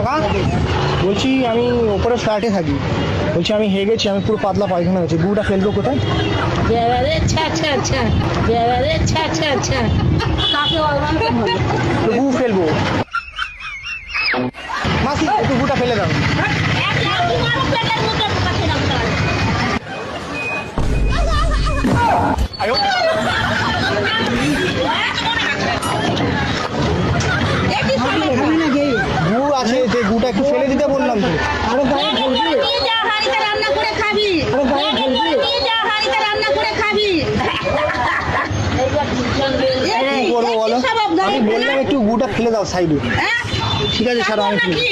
কাকা বলছি আমি ওপরে ফ্ল্যাটে থাকি, বলছি আমি হেগে গেছি, আমি পুরো পাতলা পায়খানা হয়েছে, গুটা ফেলবো কোথায়? তো গু ফেলবো, মাসি একটু গুটা ফেলে দাও। আয়ো। গু আছে, যে গুটা একটু ফেলে দিতে বললাম তো। আরো গায়ে ফেলবি, রান্না করে খাবি, আরো গায়ে ফেলবি, রান্না করে খাবি। কি করবো বলো, আমি বললাম একটু গুটা ফেলে দাও সাইডে। ঠিক আছে স্যার, আমি কি